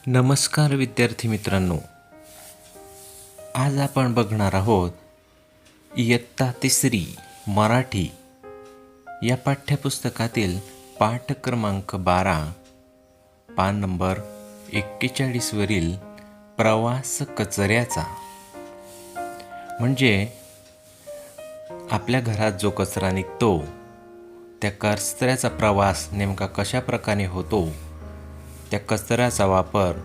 नमस्कार विद्यार्थी मित्रांनो, आज आपण बघणार आहोत इयत्ता तिसरी मराठी या पाठ्यपुस्तकातील पाठ क्रमांक 12 पान नंबर 41 वरील प्रवास कचऱ्याचा। म्हणजे आपल्या घरात जो कचरा निघतो त्या कचऱ्याचा प्रवास नेमका कशा प्रकारे होतो, त्या कचऱ्याचा वापर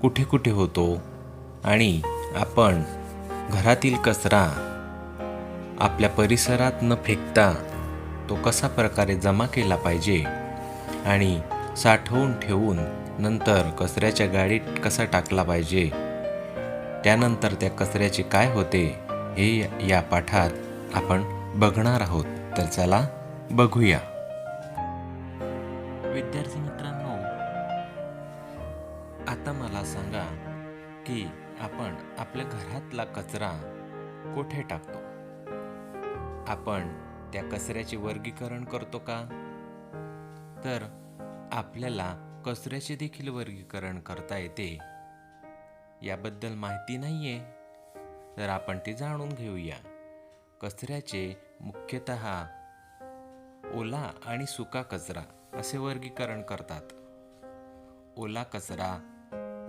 कुठे कुठे होतो आणि आपण घरातील कचरा आपल्या परिसरात न फेकता तो कसा प्रकारे जमा केला पाहिजे आणि साठवून ठेवून नंतर कचऱ्याच्या गाडीत कसा टाकला पाहिजे, त्यानंतर त्या कचऱ्याचे काय होते हे या पाठात आपण बघणार आहोत। तर चला बघूया। विद्यार्थी मित्रांनो, आता मला सांगा की आपण आपल्या घरातला कचरा कुठे टाकतो? आपण त्या कचऱ्याचे वर्गीकरण करतो का? तर आपल्याला कचऱ्याचे देखील वर्गीकरण करता येते, याबद्दल माहिती नाहीये तर आपण ते जाणून घेऊया। कचऱ्याचे मुख्यतः ओला आणि सुका कचरा असे वर्गीकरण करतात। ओला कचरा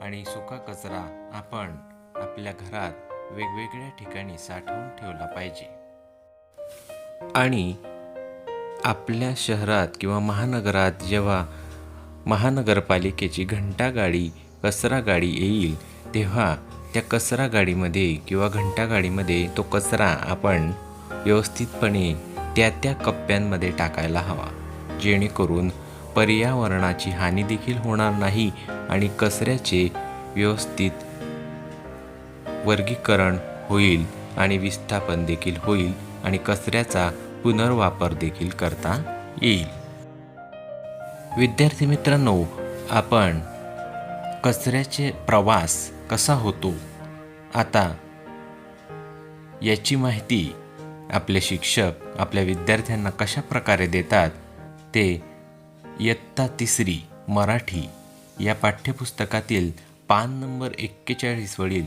आणि सुका कचरा आपण आपल्या घरात वेगवेगळ्या ठिकाणी साठवून ठेवला पाहिजे आणि आपल्या शहरात किंवा महानगरात जेव्हा महानगरपालिकेची घंटागाडी कचरा गाडी येईल तेव्हा त्या कचरा गाडीमध्ये किंवा घंटागाडीमध्ये तो कचरा आपण व्यवस्थितपणे त्या कप्प्यांमध्ये टाकायला हवा, जेणेकरून पर्यावरणाची हानी देखील होणार नाही आणि कचऱ्याचे व्यवस्थित वर्गीकरण होईल आणि विस्थापन देखील होईल आणि कचऱ्याचा पुनर्वापर देखील करता येईल। विद्यार्थी मित्रांनो, आपण कचऱ्याचे प्रवास कसा होतो आता याची माहिती आपले शिक्षक आपल्या विद्यार्थ्यांना कशा प्रकारे देतात ते इयत्ता तिसरी मराठी या पाठ्यपुस्तकातील पान नंबर 41 वरील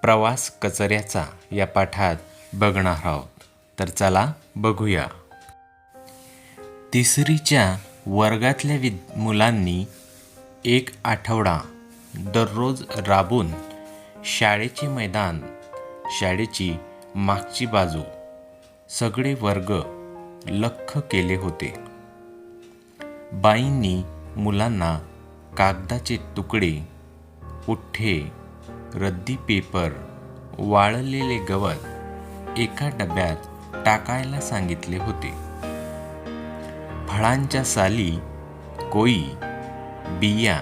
प्रवास कचऱ्याचा या पाठात बघणार आहोत। तर चला बघूया। तिसरीच्या वर्गातल्या मुलांनी एक आठवडा दररोज राबून शाळेचे मैदान, शाळेची मागची बाजू सगळे वर्ग लख्ख केले होते। बाईंनी मुलांना कागदाचे तुकडे, पुठ्ठे, रद्दी पेपर, वाळलेले गवत एका डब्यात टाकायला सांगितले होते। फळांच्या साली, कोई, बिया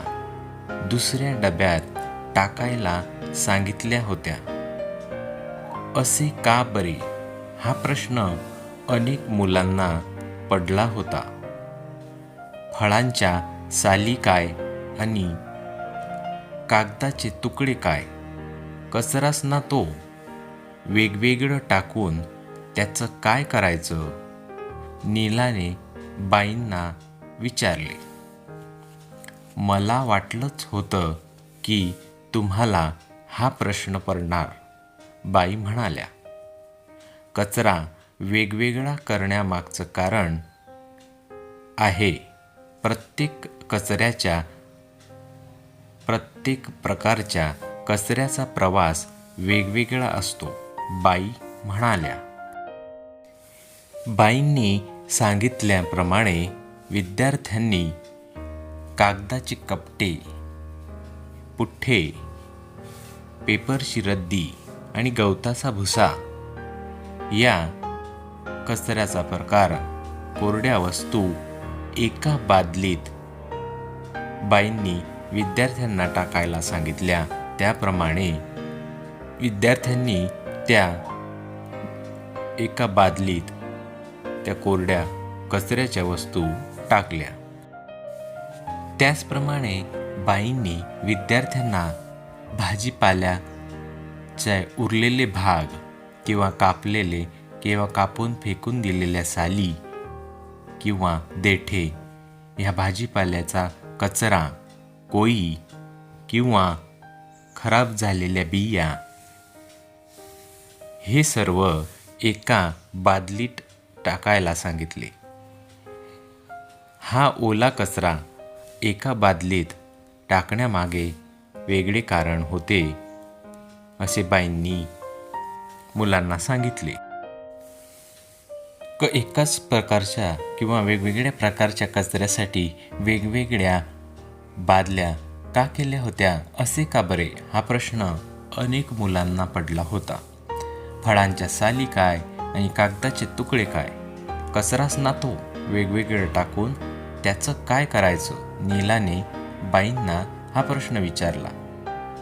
दुसऱ्या डब्यात टाकायला सांगितल्या होत्या। असे का बरे हा प्रश्न अनेक मुलांना पडला होता। फळांच्या साली काय आणि कागदाचे तुकडे काय, कचराच ना तो, वेगवेगळं टाकून त्याचं काय करायचं? नीलाने बाईंना विचारले। मला वाटलंच होतं की तुम्हाला हा प्रश्न पडणार, बाई म्हणाल्या। कचरा वेगवेगळा करण्यामागचं कारण आहे प्रत्येक प्रकारच्या कचऱ्याचा प्रवास वेगवेगळा असतो, बाई म्हणाल्या। बाईंनी सांगितल्याप्रमाणे विद्यार्थ्यांनी कागदाची कपटे, पुठ्ठे, पेपरची रद्दी आणि गवताचा भुसा या कचऱ्याचा प्रकार, कोरड्या वस्तू एका बादलीत बाईंनी विद्यार्थ्यांना टाकायला सांगितल्या। त्याप्रमाणे विद्यार्थ्यांनी त्या एका बादलीत त्या कोरड्या कचऱ्याच्या वस्तू टाकल्या। त्याचप्रमाणे बाईंनी विद्यार्थ्यांना भाजीपाल्याचे उरलेले भाग किंवा कापलेले किंवा कापून फेकून दिलेल्या साली किंवा देठे ह्या भाजीपाल्याचा कचरा कोळी किंवा खराब झालेल्या बिया हे सर्व एका बादलीत टाकायला सांगितले. हा ओला कचरा एका बादलीत टाकण्यामागे वेगळे कारण होते असे बाईंनी मुलांना सांगितले. एकाच प्रकारच्या किंवा वेगवेगळ्या प्रकारच्या कचऱ्यासाठी वेगवेगळ्या बादल्या का केल्या होत्या असे का बरे, हा प्रश्न अनेक मुलांना पडला होता. फळांच्या साली काय आणि कागदाचे तुकडे काय, कचराच ना तो वेगवेगळं टाकून त्याचं काय करायचं. नीलाने बाईंना हा प्रश्न विचारला.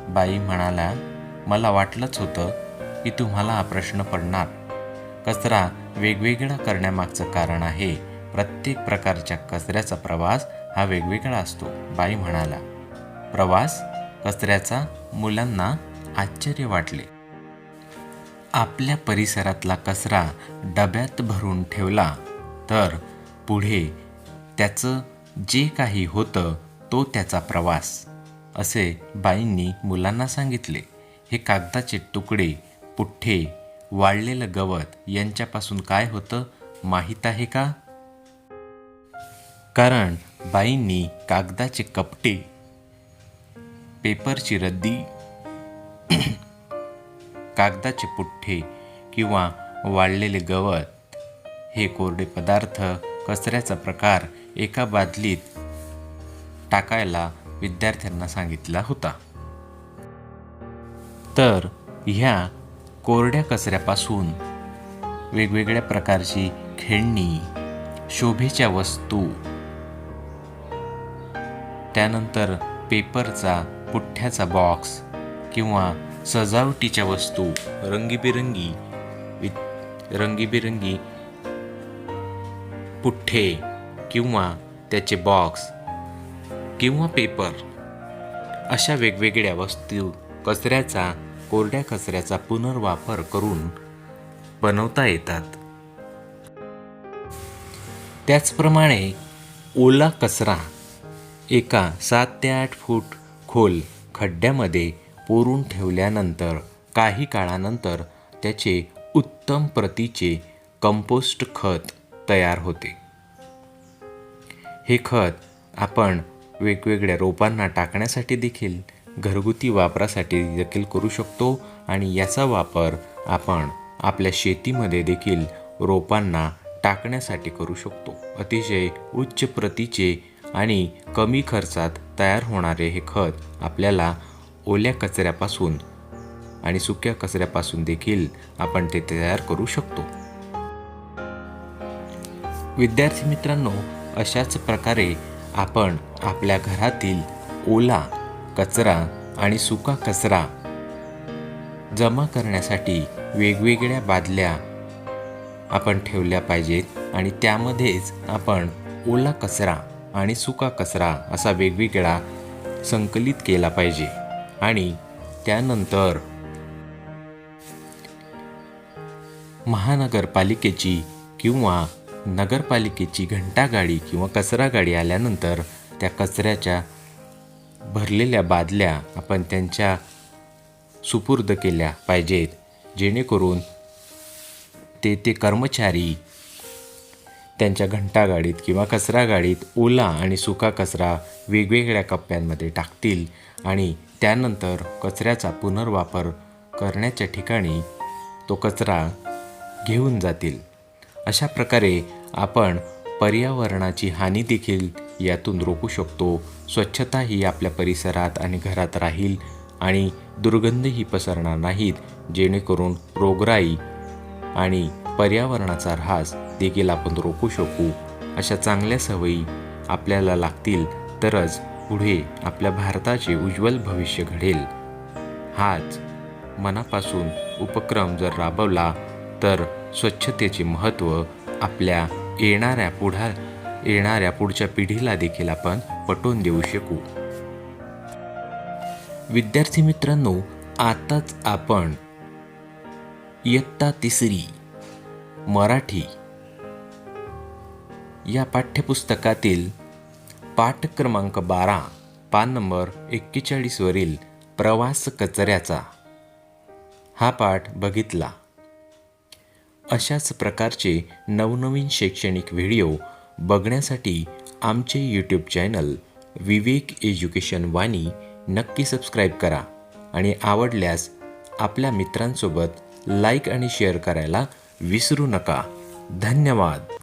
बाई म्हणाल्या, मला वाटलंच होतं की तुम्हाला हा प्रश्न पडणार. कचरा वेगवेगळा करण्यामागचं कारण आहे, प्रत्येक प्रकारच्या कचऱ्याचा प्रवास हा वेगवेगळा असतो. बाई म्हणाला. प्रवास कचऱ्याचा मुलांना आश्चर्य वाटले. आपल्या परिसरातला कचरा डब्यात भरून ठेवला तर पुढे त्याचं जे काही होतं तो त्याचा प्रवास, असे बाईंनी मुलांना सांगितले. हे कागदाचे तुकडे, पुठ्ठे, वाळलेलं गवत यांच्यापासून काय होतं माहीत आहे का? कारण बाईंनी कागदाचे कपटे, पेपरची रद्दी, कागदाचे पुठ्ठे किंवा वाळलेले गवत हे कोरडे पदार्थ, कचऱ्याचा प्रकार एका बादलीत टाकायला विद्यार्थ्यांना सांगितला होता. तर ह्या कोरड्या कचऱ्यापासून वेगवेगळ्या प्रकारची खेळणी, शोभेच्या वस्तू, त्यानंतर पेपरचा, पुठ्ठ्याचा बॉक्स किंवा सजावटीच्या वस्तू, रंगीबिरंगी पुठ्ठे किंवा त्याचे बॉक्स किंवा पेपर, अशा वेगवेगळ्या वस्तू कचऱ्याचा, कोरड्या कचऱ्याचा पुनर्वापर करून बनवता येतात. त्याचप्रमाणे ओला कचरा एका 7 ते 8 फूट खोल खड्ड्यामध्ये पुरून ठेवल्यानंतर काही काळानंतर त्याचे उत्तम प्रतीचे कंपोस्ट खत तयार होते. हे खत आपण वेगवेगळ्या रोपांना टाकण्यासाठी देखील, घरगुती वापरासाठी देखील करू शकतो आणि याचा वापर आपण आपल्या शेतीमध्ये देखील रोपांना टाकण्यासाठी करू शकतो. अतिशय उच्च प्रतीचे आणि कमी खर्चात तयार होणारे हे खत आपल्याला ओल्या कचऱ्यापासून आणि सुक्या कचऱ्यापासून देखील आपण ते तयार करू शकतो. विद्यार्थी मित्रांनो, अशाच प्रकारे आपण आपल्या घरातील ओला कचरा आणि सुका कचरा जमा करण्यासाठी वेगवेगळ्या बादल्या आपण ठेवल्या पाहिजेत आणि त्यामध्येच आपण ओला कचरा आणि सुका कचरा असा वेगवेगळा संकलित केला पाहिजे. आणि त्यानंतर महानगरपालिकेची किंवा नगरपालिकेची घंटागाडी किंवा कचरा गाडी आल्यानंतर त्या कचऱ्याच्या भरलेल्या बादल्या आपण त्यांच्या सुपूर्द केल्या पाहिजेत, जेणेकरून ते कर्मचारी त्यांच्या घंटागाडीत किंवा कचरा गाडीत ओला आणि सुका कचरा वेगवेगळ्या कप्प्यांमध्ये टाकतील आणि त्यानंतर कचऱ्याचा पुनर्वापर करण्याच्या ठिकाणी तो कचरा घेऊन जातील. अशा प्रकारे आपण पर्यावरणाची हानी देखील यातून रोखू शकतो. स्वच्छता ही आपल्या परिसरात आणि घरात राहील आणि दुर्गंधही पसरणार नाहीत, जेणेकरून रोगराई आणि पर्यावरणाचा ऱ्हास देखील आपण रोखू शकू. अशा चांगल्या सवयी आपल्याला लागतील तरच पुढे आपल्या भारताचे उज्ज्वल भविष्य घडेल. हाच मनापासून उपक्रम जर राबवला तर स्वच्छतेचे महत्त्व आपल्या येणाऱ्या पुढच्या पिढीला देखील आपण पटवून देऊ शकू. विद्यार्थी मित्रांनो, आताच आपण इयत्ता 3री मराठी या पाठ्यपुस्तकातील पाठ क्रमांक 12 पान नंबर 41 वरील प्रवास कचऱ्याचा हा पाठ बघितला. अशाच प्रकारचे नवनवीन शैक्षणिक व्हिडिओ बघण्यासाठी आमचे यूट्यूब चॅनल विवेक एज्युकेशन वाणी नक्की सबस्क्राईब करा आणि आवडल्यास आपल्या मित्रांसोबत लाईक आणि शेअर करायला विसरू नका. धन्यवाद.